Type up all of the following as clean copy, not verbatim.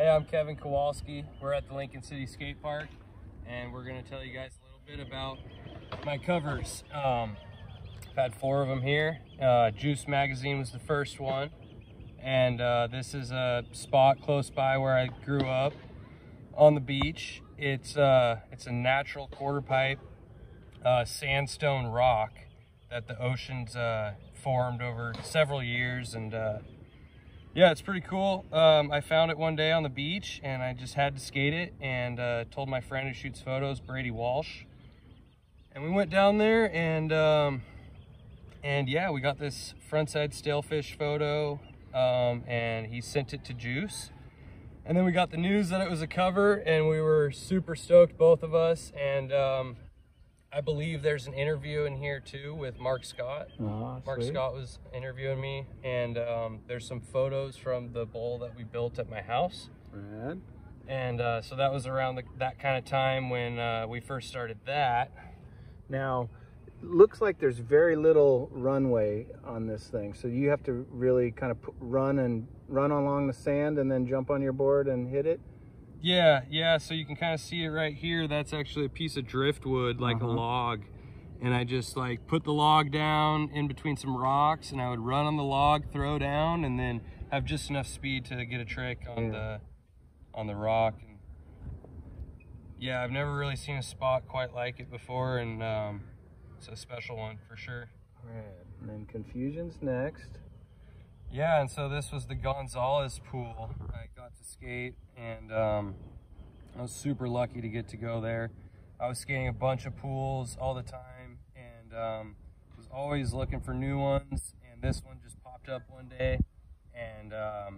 Hey, I'm Kowalski. We're at the Lincoln City Skatepark, and we're going to tell you guys a little bit about my covers. I've had 4 of them here. Juice magazine was the first one, and this is a spot close by where I grew up on the beach. It's a natural quarter pipe sandstone rock that the oceans formed over several years, and yeah, it's pretty cool. I found it one day on the beach and I just had to skate it, and told my friend who shoots photos, Brady Walsh, and we went down there, and yeah, we got this frontside stalefish photo, and he sent it to Juice, and then we got the news that it was a cover, and we were super stoked, both of us. And I believe there's an interview in here too with Mark Scott. Oh, Mark sweet. Scott was interviewing me, and there's some photos from the bowl that we built at my house. Rad. And so that was around that kind of time when we first started that. Now, it looks like there's very little runway on this thing, so you have to really kind of run along the sand and then jump on your board and hit it. Yeah, so you can kind of see it right here. That's actually a piece of driftwood, like a log. And I just like put the log down in between some rocks, and I would run on the log, throw down, and then have just enough speed to get a trick on the rock. And yeah, I've never really seen a spot quite like it before, and it's a special one for sure. Rad. And then Confusion's next. Yeah, and so this was the Gonzales pool. I got to skate, and I was super lucky to get to go there. I was skating a bunch of pools all the time, and was always looking for new ones, and this one just popped up one day, and yeah,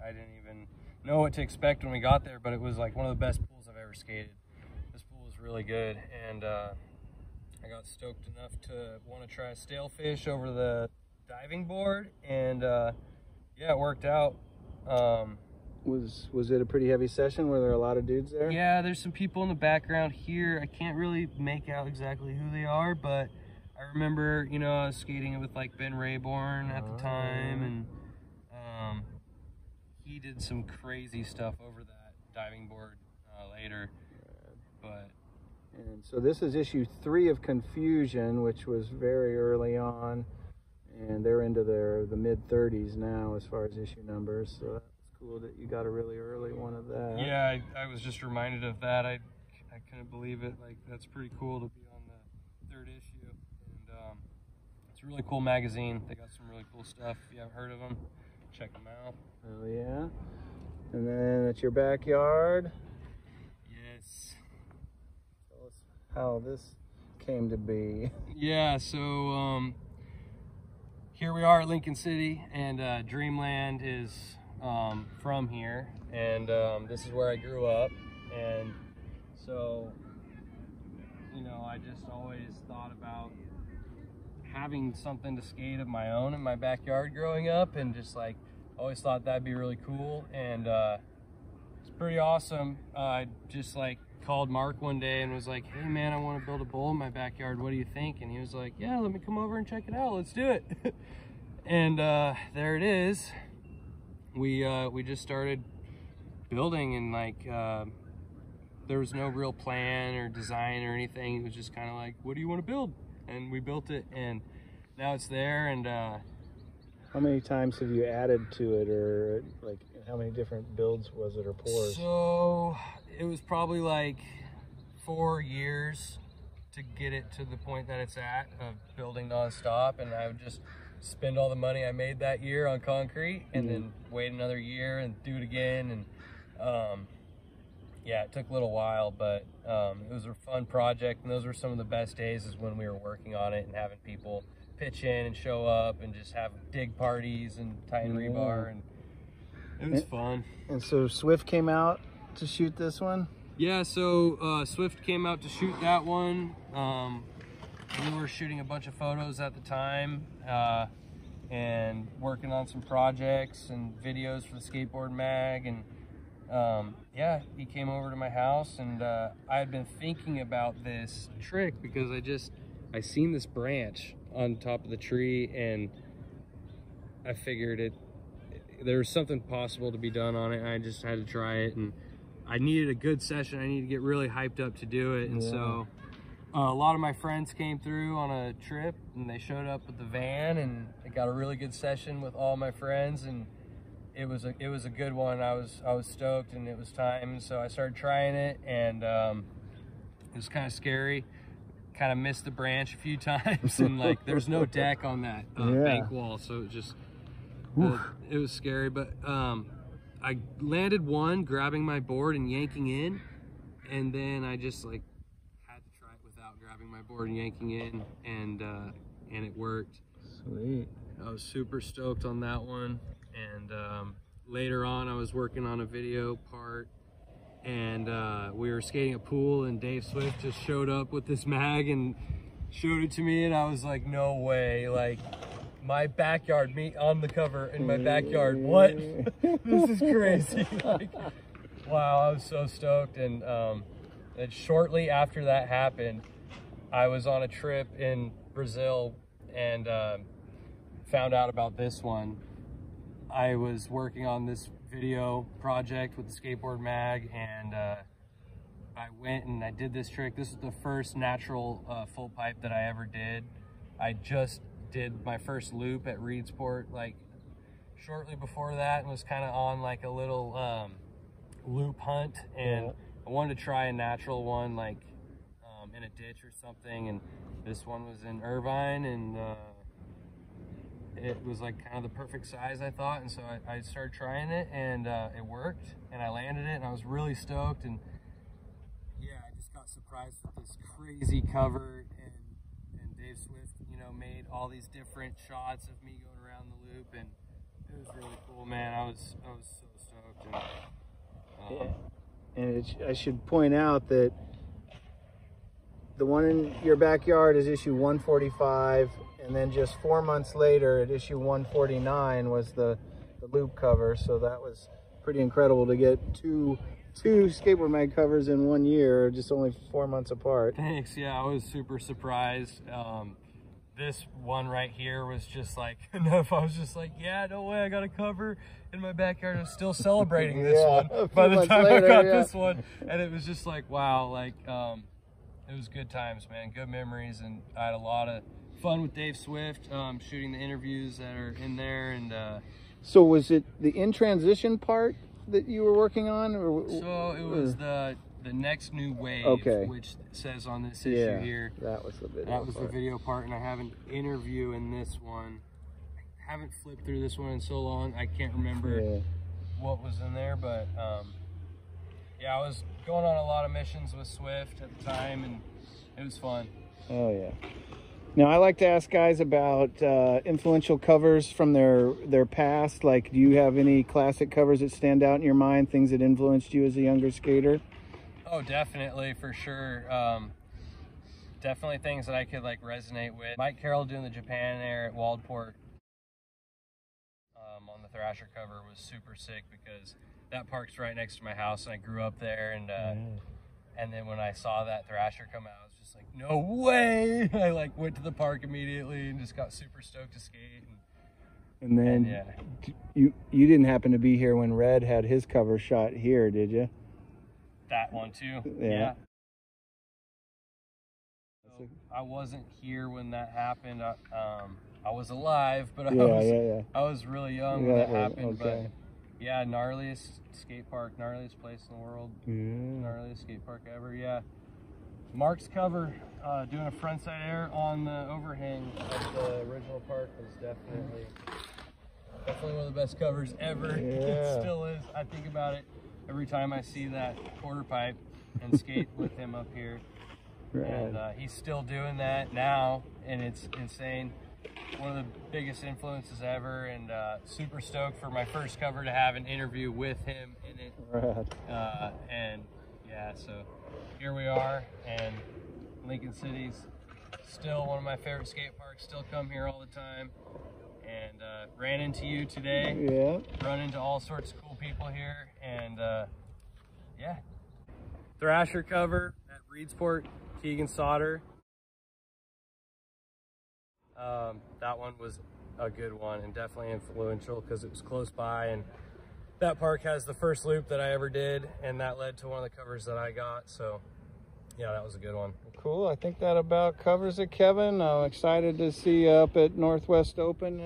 I didn't even know what to expect when we got there, but it was like one of the best pools I've ever skated. This pool was really good, and I got stoked enough to want to try a stalefish over the diving board, and yeah, it worked out. Was it a pretty heavy session? Were there a lot of dudes there? Yeah, there's some people in the background here. I can't really make out exactly who they are, but I remember, you know, I was skating it with like Ben Rayborn at the time, and he did some crazy stuff over that diving board later. And so this is issue 3 of Confusion, which was very early on, and they're into the mid-30s now as far as issue numbers, so that's cool that you got a really early one of that. Yeah, I was just reminded of that. I couldn't believe it. Like, that's pretty cool to be on the 3rd issue, and it's a really cool magazine. They got some really cool stuff. If you haven't heard of them, check them out. Oh yeah. And then it's your backyard. Yes. Tell us how this came to be. Yeah, so here we are at Lincoln City, and Dreamland is from here, and this is where I grew up. And so, you know, I just always thought about having something to skate of my own in my backyard growing up, and just like always thought that'd be really cool, and it's pretty awesome. I just like called Mark one day and was like, hey man, I want to build a bowl in my backyard, what do you think? And he was like, yeah, let me come over and check it out, let's do it. And there it is. We just started building, and like there was no real plan or design or anything. It was just kind of like, what do you want to build? And we built it, and now it's there. And how many times have you added to it, or like how many different builds was it, or pours? So it was probably like 4 years to get it to the point that it's at, of building nonstop, and I would just spend all the money I made that year on concrete, and then wait another year and do it again. And yeah, it took a little while, but it was a fun project, and those were some of the best days, is when we were working on it and having people pitch in and show up and just have dig parties and tighten rebar, and it was fun. And so Swift came out to shoot this one? Yeah, so Swift came out to shoot that one. We were shooting a bunch of photos at the time, and working on some projects and videos for the Skateboard Mag, and yeah, he came over to my house, and I had been thinking about this trick because I seen this branch on top of the tree, and I figured there was something possible to be done on it. I just had to try it, and I needed a good session. I needed to get really hyped up to do it. And so a lot of my friends came through on a trip, and they showed up with the van, and I got a really good session with all my friends, and it was a good one. I was stoked, and it was time. And so I started trying it, and it was kind of scary. Kind of missed the branch a few times, and like there's no deck on that bank wall, so it just it was scary. But I landed one, grabbing my board and yanking in, and then I just like had to try it without grabbing my board and yanking in, and it worked. Sweet. I was super stoked on that one. And later on, I was working on a video part, and we were skating a pool, and Dave Swift just showed up with this mag and showed it to me, and I was like, no way, like my backyard, me on the cover in my backyard, what? This is crazy. Like, wow, I was so stoked. And shortly after that happened, I was on a trip in Brazil and found out about this one. I was working on this video project with the Skateboard Mag, and I went and I did this trick. This was the first natural full pipe that I ever did. I just did my first loop at Reedsport like shortly before that, and was kind of on like a little loop hunt, and I wanted to try a natural one like in a ditch or something, and this one was in Irvine, and it was like kind of the perfect size, I thought. And so I started trying it, and it worked, and I landed it, and I was really stoked. And yeah, I just got surprised with this crazy cover, and Dave Swift, you know, made all these different shots of me going around the loop, and it was really cool, man. I was so stoked. And, I should point out that the one in your backyard is issue 145, and then just 4 months later at issue 149 was the loop cover. So that was pretty incredible to get two Skateboard Mag covers in 1 year, just only 4 months apart. Thanks. Yeah, I was super surprised. This one right here was just like enough. I was just like, yeah, no way, I got a cover in my backyard. I was still celebrating this one by the time I got this one, and it was just like, wow, like it was good times, man, good memories. And I had a lot of fun with Dave Swift, shooting the interviews that are in there. And so was it the in transition part that you were working on, or so it was the next new wave, which says on this issue here. That was the video. That was the video part, and I have an interview in this one. I haven't flipped through this one in so long, I can't remember what was in there, but yeah, I was going on a lot of missions with Swift at the time, and it was fun. Oh yeah. Now, I like to ask guys about influential covers from their past. Like, do you have any classic covers that stand out in your mind, things that influenced you as a younger skater? Oh, definitely, for sure. Definitely things that I could like resonate with. Mike Carroll doing the Japan Air at Waldport on the Thrasher cover was super sick, because that park's right next to my house, and I grew up there. And then when I saw that Thrasher come out, I was just like, no way! I like went to the park immediately and just got super stoked to skate. And then you didn't happen to be here when Red had his cover shot here, did you? That one too. Yeah. So I wasn't here when that happened. I was alive, but I was really young when that happened. But yeah, gnarliest skate park, gnarliest place in the world, gnarliest skate park ever. Yeah, Mark's cover, doing a frontside air on the overhang of the original park was definitely one of the best covers ever. It still is. I think about it every time I see that quarter pipe and skate with him up here. And he's still doing that now, and it's insane. One of the biggest influences ever, and super stoked for my first cover to have an interview with him in it. And yeah, so here we are, and Lincoln City's still one of my favorite skate parks. Still come here all the time, and ran into you today. Run into all sorts of cool people here, and yeah. Thrasher cover at Reedsport, Keegan Sauder. That one was a good one and definitely influential because it was close by, and that park has the first loop that I ever did, and that led to one of the covers that I got. So yeah, that was a good one. Cool. I think that about covers it, Kevin. I'm excited to see you up at Northwest Open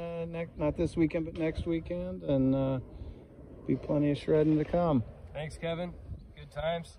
not this weekend, but next weekend, and be plenty of shredding to come. Thanks, Kevin. Good times.